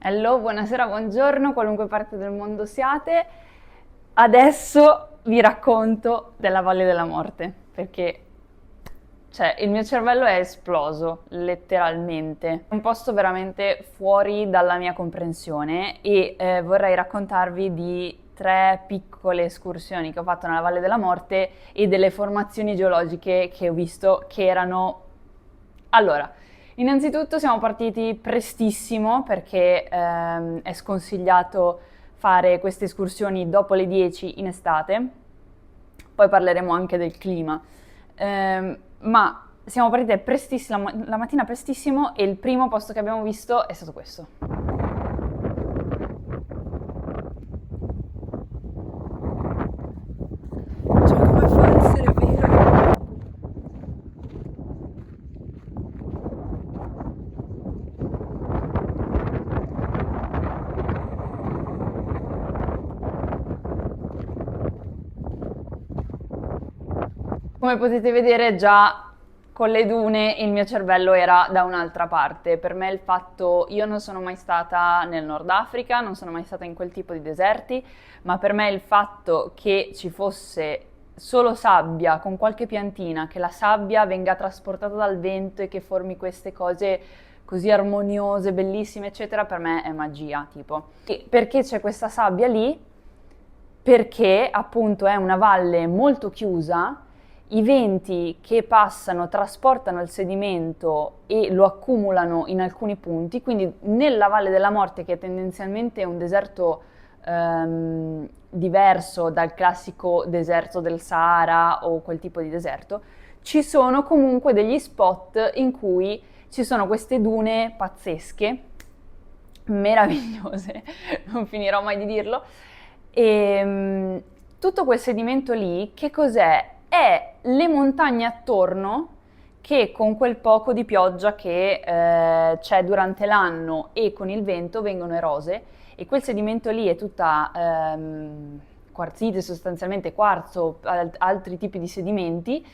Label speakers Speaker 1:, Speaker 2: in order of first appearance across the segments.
Speaker 1: Hello, buonasera, buongiorno, qualunque parte del mondo siate. Adesso vi racconto della Valle della Morte, perché il mio cervello è esploso, letteralmente. È un posto veramente fuori dalla mia comprensione e vorrei raccontarvi di 3 piccole escursioni che ho fatto nella Valle della Morte e delle formazioni geologiche che ho visto che erano... Allora, innanzitutto siamo partiti prestissimo perché è sconsigliato fare queste escursioni dopo le 10 in estate, poi parleremo anche del clima. Ma siamo partite prestissimo, la mattina prestissimo, e il primo posto che abbiamo visto è stato questo.
Speaker 2: Cioè, come fa ad essere vero?
Speaker 1: Come potete vedere, già con le dune il mio cervello era da un'altra parte. Per me il fatto, io non sono mai stata nel Nord Africa, non sono mai stata in quel tipo di deserti, ma per me il fatto che ci fosse solo sabbia con qualche piantina, che la sabbia venga trasportata dal vento e che formi queste cose così armoniose, bellissime, eccetera, per me è magia, tipo. E perché c'è questa sabbia lì? Perché appunto è una valle molto chiusa, i venti che passano trasportano il sedimento e lo accumulano in alcuni punti, quindi nella Valle della Morte, che è tendenzialmente un deserto diverso dal classico deserto del Sahara o quel tipo di deserto, ci sono comunque degli spot in cui ci sono queste dune pazzesche, meravigliose, non finirò mai di dirlo. E tutto quel sedimento lì, che cos'è? È le montagne attorno che con quel poco di pioggia che c'è durante l'anno e con il vento vengono erose, e quel sedimento lì è tutta quarzite, sostanzialmente quarzo, altri tipi di sedimenti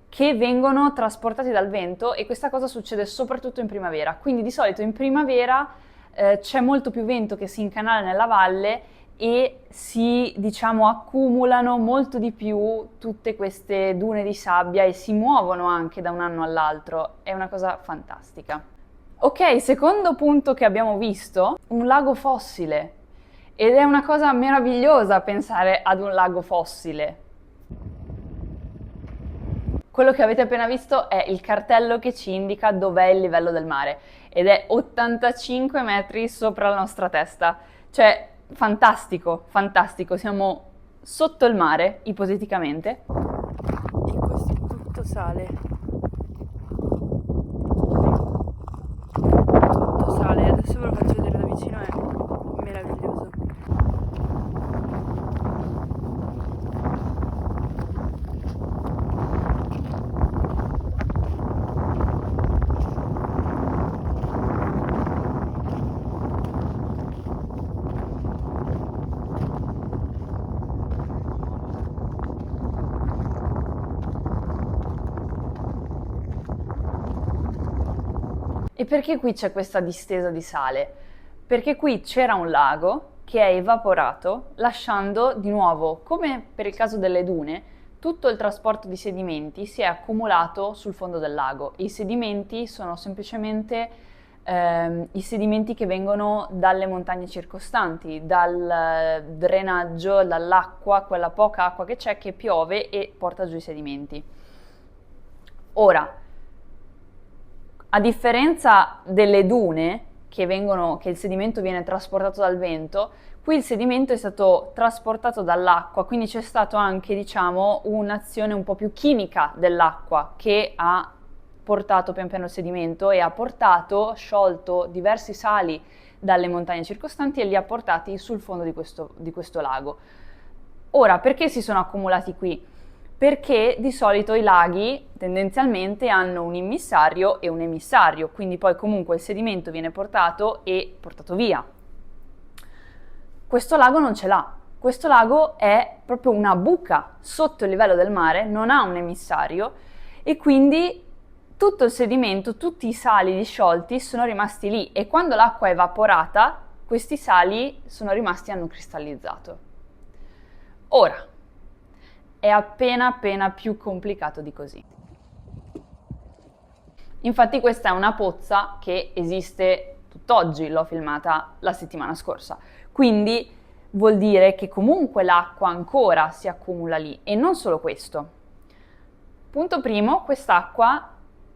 Speaker 1: che vengono trasportati dal vento, e questa cosa succede soprattutto in primavera. Quindi di solito in primavera c'è molto più vento che si incanala nella valle e si, diciamo, accumulano molto di più tutte queste dune di sabbia e si muovono anche da un anno all'altro. È una cosa fantastica. Ok, secondo punto che abbiamo visto, un lago fossile. Ed è una cosa meravigliosa pensare ad un lago fossile. Quello che avete appena visto è il cartello che ci indica dov'è il livello del mare, ed è 85 metri sopra la nostra testa. Cioè, fantastico, fantastico, siamo sotto il mare, ipoteticamente.
Speaker 2: E questo tutto sale. Tutto sale. Adesso ve lo faccio vedere da vicino, è meraviglioso.
Speaker 1: E perché qui c'è questa distesa di sale? Perché qui c'era un lago che è evaporato, lasciando di nuovo, come per il caso delle dune, tutto il trasporto di sedimenti si è accumulato sul fondo del lago. I sedimenti sono semplicemente i sedimenti che vengono dalle montagne circostanti, dal drenaggio, dall'acqua, quella poca acqua che c'è, che piove e porta giù i sedimenti. Ora, a differenza delle dune, che il sedimento viene trasportato dal vento, qui il sedimento è stato trasportato dall'acqua, quindi c'è stato anche, diciamo, un'azione un po' più chimica dell'acqua che ha portato pian piano il sedimento e ha portato, sciolto diversi sali dalle montagne circostanti e li ha portati sul fondo di questo lago. Ora, perché si sono accumulati qui? Perché di solito i laghi tendenzialmente hanno un immissario e un emissario, quindi poi comunque il sedimento viene portato e portato via. Questo lago non ce l'ha. Questo lago è proprio una buca sotto il livello del mare, non ha un emissario, e quindi tutto il sedimento, tutti i sali disciolti sono rimasti lì, e quando l'acqua è evaporata questi sali sono rimasti e hanno cristallizzato. Ora, è appena più complicato di così. Infatti questa è una pozza che esiste tutt'oggi, l'ho filmata la settimana scorsa, quindi vuol dire che comunque l'acqua ancora si accumula lì, e non solo questo. Punto primo, quest'acqua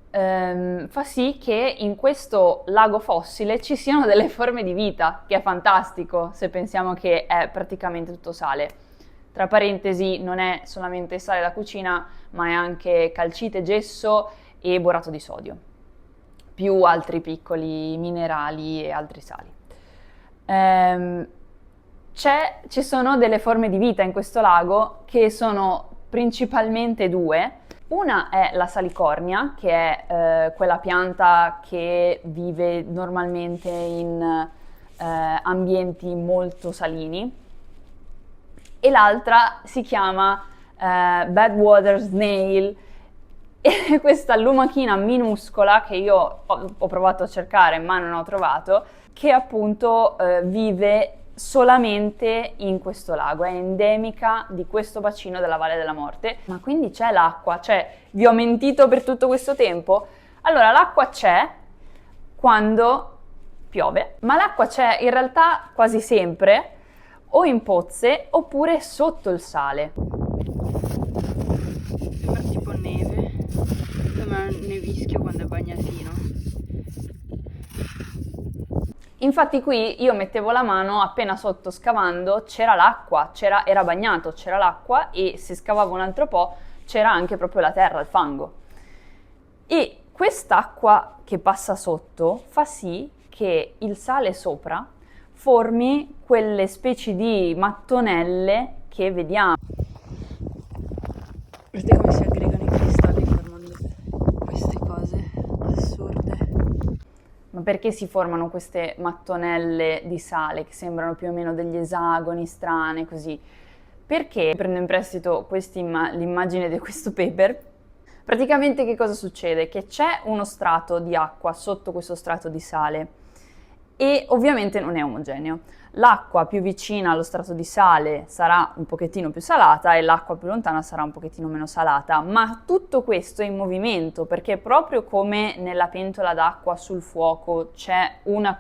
Speaker 1: fa sì che in questo lago fossile ci siano delle forme di vita, che è fantastico se pensiamo che è praticamente tutto sale. Tra parentesi, non è solamente sale da cucina, ma è anche calcite, gesso e borato di sodio, più altri piccoli minerali e altri sali. Ci sono delle forme di vita in questo lago che sono principalmente due. Una è la salicornia, che è quella pianta che vive normalmente in ambienti molto salini, e l'altra si chiama Badwater Snail, e questa lumachina minuscola che io ho provato a cercare ma non ho trovato, che appunto vive solamente in questo lago, è endemica di questo bacino della Valle della Morte. Ma quindi c'è l'acqua, cioè vi ho mentito per tutto questo tempo? Allora, l'acqua c'è quando piove, ma l'acqua c'è in realtà quasi sempre o in pozze oppure sotto il sale.
Speaker 2: Sembra tipo neve, sembra un nevischio quando è bagnatino.
Speaker 1: Infatti qui io mettevo la mano appena sotto scavando, c'era l'acqua, era bagnato, c'era l'acqua, e se scavavo un altro po' c'era anche proprio la terra, il fango. E quest'acqua che passa sotto fa sì che il sale sopra formi quelle specie di mattonelle che vediamo.
Speaker 2: Vedete come si aggregano i cristalli formando queste cose assurde.
Speaker 1: Ma perché si formano queste mattonelle di sale che sembrano più o meno degli esagoni strane così? Perché prendo in prestito l'immagine di questo paper. Praticamente che cosa succede? Che c'è uno strato di acqua sotto questo strato di sale, e ovviamente non è omogeneo. L'acqua più vicina allo strato di sale sarà un pochettino più salata e l'acqua più lontana sarà un pochettino meno salata, ma tutto questo è in movimento, perché proprio come nella pentola d'acqua sul fuoco c'è un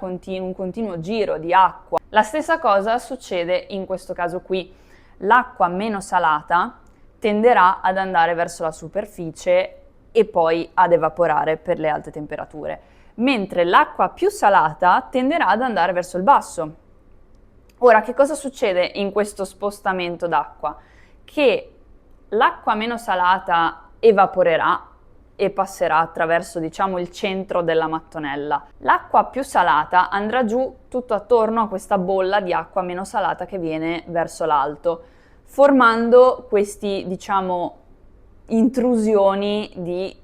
Speaker 1: continuo giro di acqua, la stessa cosa succede in questo caso qui. L'acqua meno salata tenderà ad andare verso la superficie e poi ad evaporare per le alte temperature, mentre l'acqua più salata tenderà ad andare verso il basso. Ora, che cosa succede in questo spostamento d'acqua? Che l'acqua meno salata evaporerà e passerà attraverso, diciamo, il centro della mattonella. L'acqua più salata andrà giù tutto attorno a questa bolla di acqua meno salata che viene verso l'alto, formando questi, diciamo, intrusioni di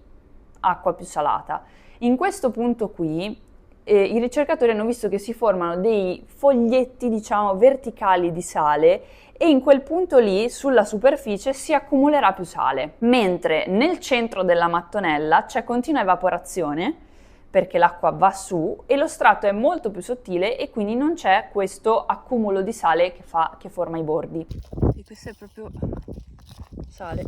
Speaker 1: acqua più salata. In questo punto qui i ricercatori hanno visto che si formano dei foglietti, diciamo, verticali di sale, e in quel punto lì sulla superficie si accumulerà più sale, mentre nel centro della mattonella c'è continua evaporazione perché l'acqua va su e lo strato è molto più sottile e quindi non c'è questo accumulo di sale che forma i bordi.
Speaker 2: E questo è proprio sale.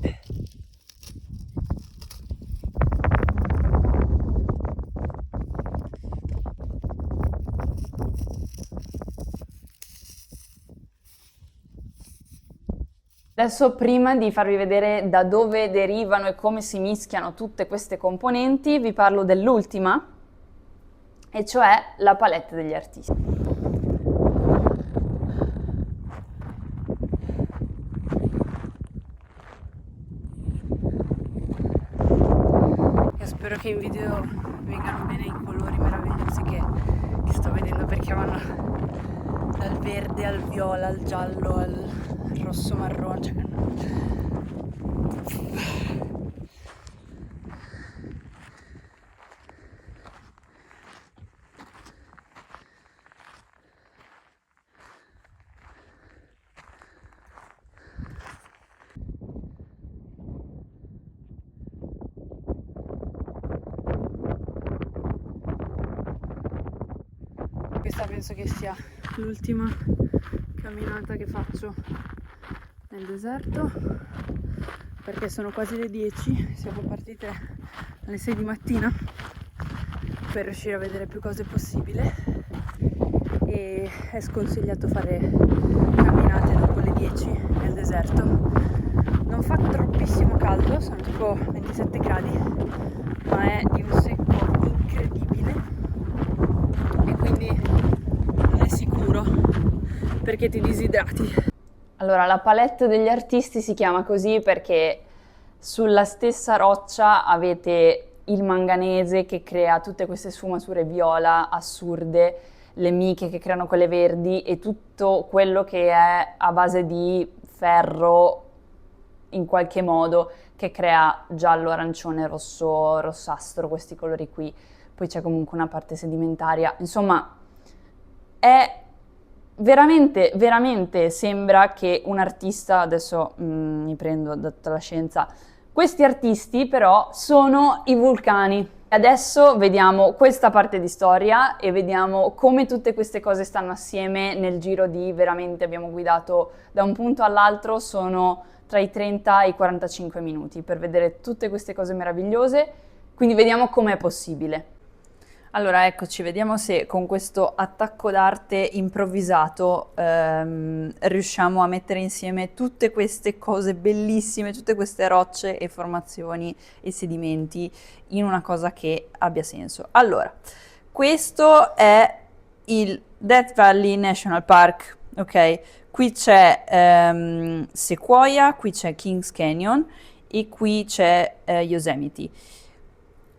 Speaker 1: Adesso, prima di farvi vedere da dove derivano e come si mischiano tutte queste componenti, vi parlo dell'ultima, e cioè la palette degli artisti.
Speaker 2: Io spero che in video vengano bene i colori meravigliosi che sto vedendo, perché vanno dal verde al viola, al giallo, al rosso marrone, cioè... Questa penso che sia l'ultima camminata che faccio nel deserto, perché sono quasi le 10, siamo partite alle 6 di mattina per riuscire a vedere più cose possibile, e è sconsigliato fare camminate dopo le 10 nel deserto. Non fa troppissimo caldo, sono tipo 27 gradi, ma è di un secco incredibile e quindi non è sicuro perché ti disidrati.
Speaker 1: Allora, la palette degli artisti si chiama così perché sulla stessa roccia avete il manganese che crea tutte queste sfumature viola assurde, le miche che creano quelle verdi e tutto quello che è a base di ferro in qualche modo che crea giallo, arancione, rosso, rossastro, questi colori qui. Poi c'è comunque una parte sedimentaria. Insomma, è veramente, veramente sembra che un artista, adesso mi prendo dalla scienza, questi artisti però sono i vulcani. Adesso vediamo questa parte di storia e vediamo come tutte queste cose stanno assieme nel giro di veramente, abbiamo guidato da un punto all'altro, sono tra i 30 e i 45 minuti per vedere tutte queste cose meravigliose, quindi vediamo com'è possibile. Allora, eccoci, vediamo se con questo attacco d'arte improvvisato riusciamo a mettere insieme tutte queste cose bellissime, tutte queste rocce e formazioni e sedimenti in una cosa che abbia senso. Allora, questo è il Death Valley National Park, ok? Qui c'è Sequoia, qui c'è Kings Canyon e qui c'è Yosemite.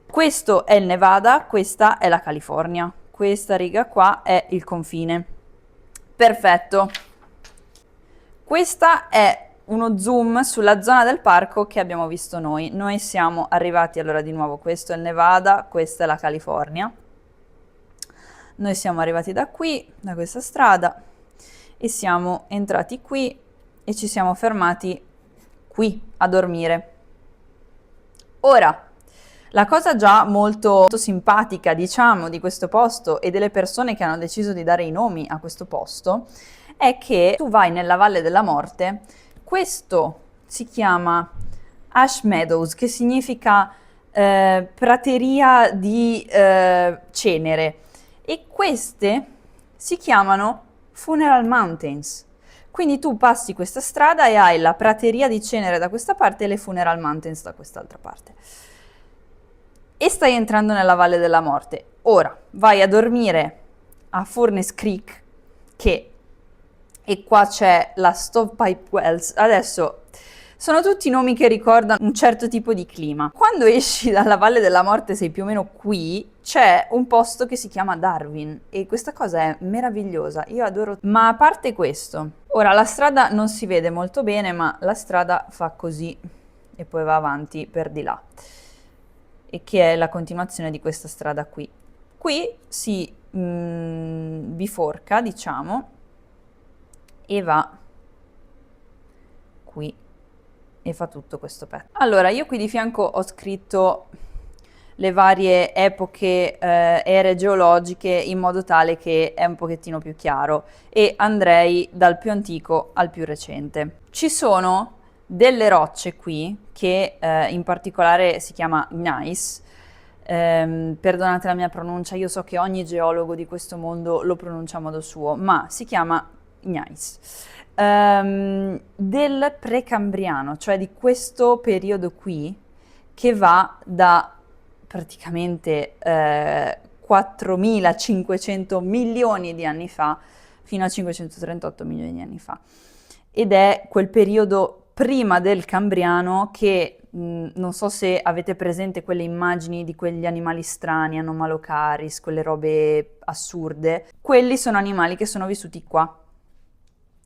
Speaker 1: Questo è il Nevada, questa è la California. Questa riga qua è il confine. Perfetto. Questa è uno zoom sulla zona del parco che abbiamo visto noi. Noi siamo arrivati, allora di nuovo, questo è il Nevada, questa è la California. Noi siamo arrivati da qui, da questa strada, e siamo entrati qui e ci siamo fermati qui a dormire. Ora, la cosa già molto simpatica, diciamo, di questo posto e delle persone che hanno deciso di dare i nomi a questo posto è che tu vai nella Valle della Morte, questo si chiama Ash Meadows, che significa prateria di cenere, e queste si chiamano Funeral Mountains. Quindi tu passi questa strada e hai la prateria di cenere da questa parte e le Funeral Mountains da quest'altra parte. E stai entrando nella Valle della Morte. Ora vai a dormire a Furnace Creek, e qua c'è la Stovepipe Wells. Adesso sono tutti nomi che ricordano un certo tipo di clima. Quando esci dalla Valle della Morte, sei più o meno qui, c'è un posto che si chiama Darwin e questa cosa è meravigliosa, io adoro. Ma a parte questo, ora la strada non si vede molto bene, ma la strada fa così e poi va avanti per di là, e che è la continuazione di questa strada qui. Qui si biforca, diciamo, e va qui e fa tutto questo pezzo. Allora, io qui di fianco ho scritto le varie epoche, ere geologiche, in modo tale che è un pochettino più chiaro, e andrei dal più antico al più recente. Ci sono delle rocce qui che in particolare si chiama gneiss. Perdonate la mia pronuncia, io so che ogni geologo di questo mondo lo pronuncia a modo suo, ma si chiama gneiss. Del precambriano, cioè di questo periodo qui, che va da praticamente 4.500 milioni di anni fa fino a 538 milioni di anni fa, ed è quel periodo prima del Cambriano che non so se avete presente quelle immagini di quegli animali strani, Anomalocaris, quelle robe assurde. Quelli sono animali che sono vissuti qua.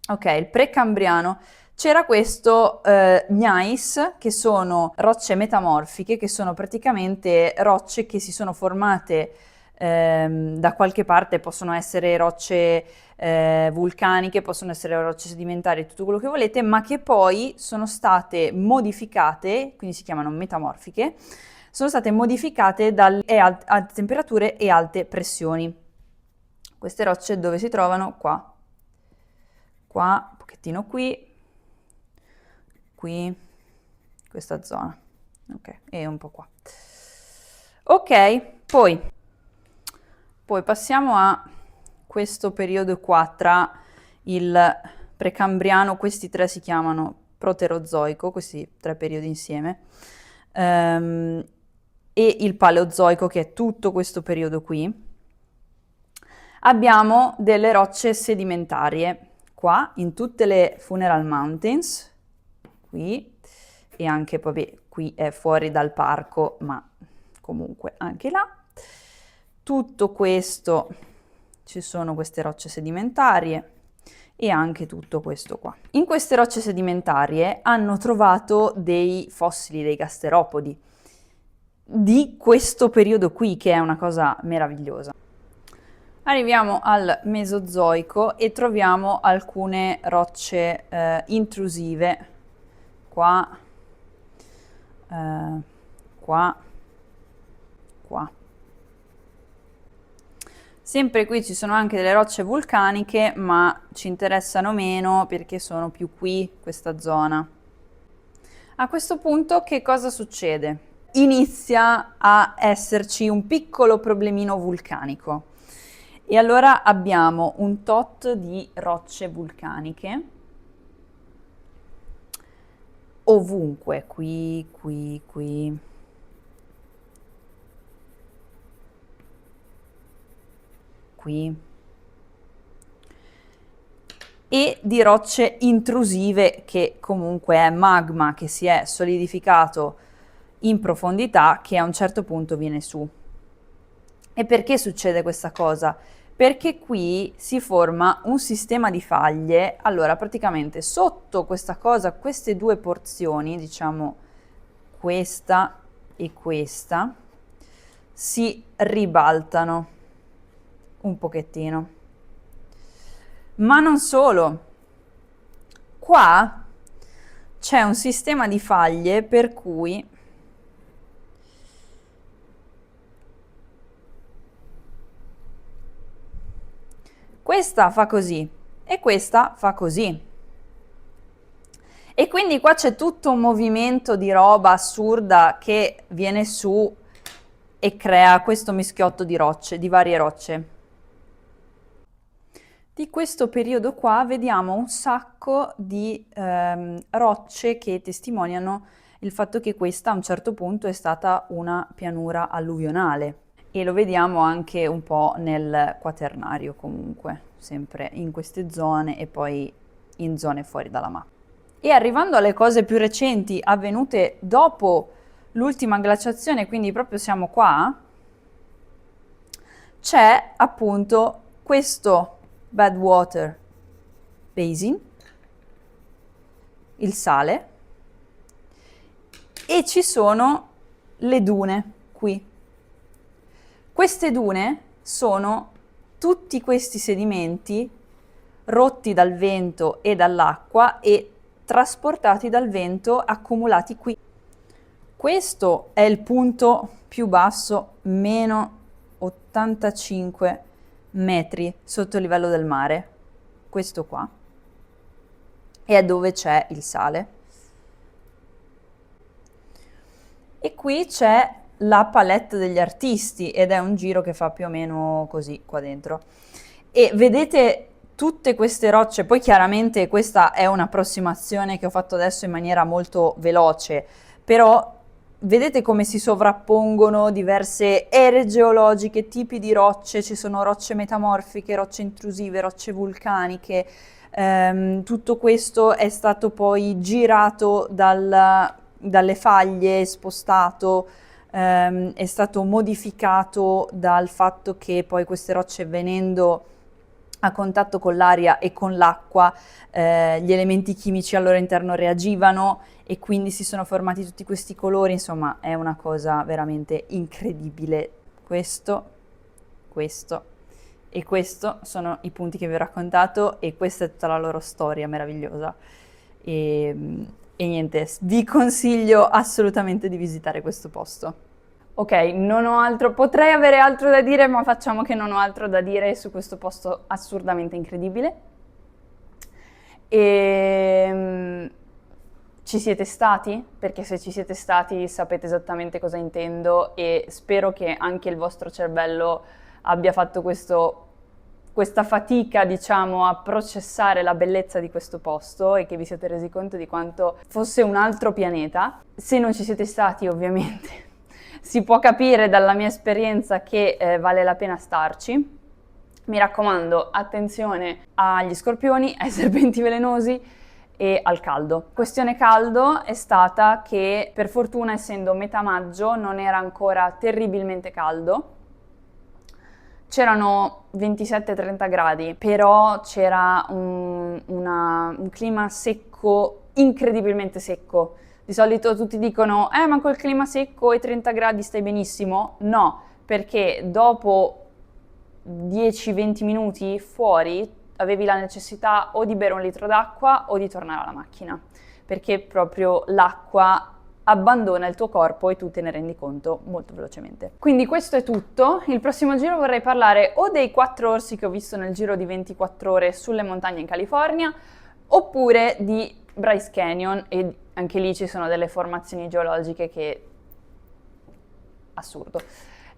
Speaker 1: Ok, il precambriano. C'era questo gneiss, che sono rocce metamorfiche, che sono praticamente rocce che si sono formate da qualche parte, possono essere rocce vulcaniche, possono essere rocce sedimentarie, tutto quello che volete, ma che poi sono state modificate, quindi si chiamano metamorfiche, sono state modificate dalle alte temperature e alte pressioni. Queste rocce dove si trovano? Qua. Qua, un pochettino qui, questa zona. Ok, e un po' qua. Ok, poi passiamo a questo periodo qua tra il precambriano, questi tre si chiamano proterozoico, questi tre periodi insieme, e il paleozoico, che è tutto questo periodo qui. Abbiamo delle rocce sedimentarie qua in tutte le Funeral Mountains, qui, e anche, vabbè, qui è fuori dal parco, ma comunque anche là. Tutto questo, ci sono queste rocce sedimentarie e anche tutto questo qua. In queste rocce sedimentarie hanno trovato dei fossili, dei gasteropodi, di questo periodo qui, che è una cosa meravigliosa. Arriviamo al Mesozoico e troviamo alcune rocce intrusive, qua, qua, qua. Sempre qui ci sono anche delle rocce vulcaniche, ma ci interessano meno perché sono più qui, questa zona. A questo punto che cosa succede? Inizia a esserci un piccolo problemino vulcanico. E allora abbiamo un tot di rocce vulcaniche ovunque, qui, e di rocce intrusive, che comunque è magma che si è solidificato in profondità, che a un certo punto viene su. E perché succede questa cosa? Perché qui si forma un sistema di faglie. Allora, praticamente sotto questa cosa, queste due porzioni, diciamo questa e questa, si ribaltano un pochettino. Ma non solo. Qua c'è un sistema di faglie per cui questa fa così e questa fa così. E quindi qua c'è tutto un movimento di roba assurda che viene su e crea questo mischiotto di rocce, di varie rocce. Di questo periodo qua vediamo un sacco di rocce che testimoniano il fatto che questa a un certo punto è stata una pianura alluvionale. E lo vediamo anche un po' nel quaternario, comunque, sempre in queste zone e poi in zone fuori dalla mappa. E arrivando alle cose più recenti avvenute dopo l'ultima glaciazione, quindi proprio siamo qua, c'è appunto questo Badwater Basin, il sale, e ci sono le dune qui. Queste dune sono tutti questi sedimenti rotti dal vento e dall'acqua e trasportati dal vento, accumulati qui. Questo è il punto più basso, meno 85 metri sotto il livello del mare, questo qua, e è dove c'è il sale. E qui c'è la palette degli artisti ed è un giro che fa più o meno così qua dentro. E vedete tutte queste rocce, poi chiaramente questa è un'approssimazione che ho fatto adesso in maniera molto veloce, però vedete come si sovrappongono diverse ere geologiche, tipi di rocce, ci sono rocce metamorfiche, rocce intrusive, rocce vulcaniche, tutto questo è stato poi girato dalle faglie, spostato, è stato modificato dal fatto che poi queste rocce, venendo a contatto con l'aria e con l'acqua, gli elementi chimici al loro interno reagivano e quindi si sono formati tutti questi colori. Insomma, è una cosa veramente incredibile. Questo e questo sono i punti che vi ho raccontato e questa è tutta la loro storia meravigliosa. E niente, vi consiglio assolutamente di visitare questo posto. Ok, non ho altro, potrei avere altro da dire, ma facciamo che non ho altro da dire su questo posto assurdamente incredibile. Ci siete stati? Perché se ci siete stati sapete esattamente cosa intendo e spero che anche il vostro cervello abbia fatto questa fatica, diciamo, a processare la bellezza di questo posto e che vi siete resi conto di quanto fosse un altro pianeta. Se non ci siete stati, ovviamente, si può capire dalla mia esperienza che vale la pena starci. Mi raccomando, attenzione agli scorpioni, ai serpenti velenosi e al caldo. Questione caldo è stata che, per fortuna, essendo metà maggio, non era ancora terribilmente caldo. C'erano 27-30 gradi, però c'era un clima secco, incredibilmente secco. Di solito tutti dicono, ma col clima secco e 30 gradi stai benissimo. No, perché dopo 10-20 minuti fuori avevi la necessità o di bere un litro d'acqua o di tornare alla macchina, perché proprio l'acqua abbandona il tuo corpo e tu te ne rendi conto molto velocemente. Quindi questo è tutto. Il prossimo giro vorrei parlare o dei 4 orsi che ho visto nel giro di 24 ore sulle montagne in California, oppure di Bryce Canyon, e anche lì ci sono delle formazioni geologiche che... assurdo.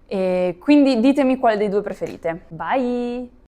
Speaker 1: E quindi ditemi quale dei due preferite. Bye!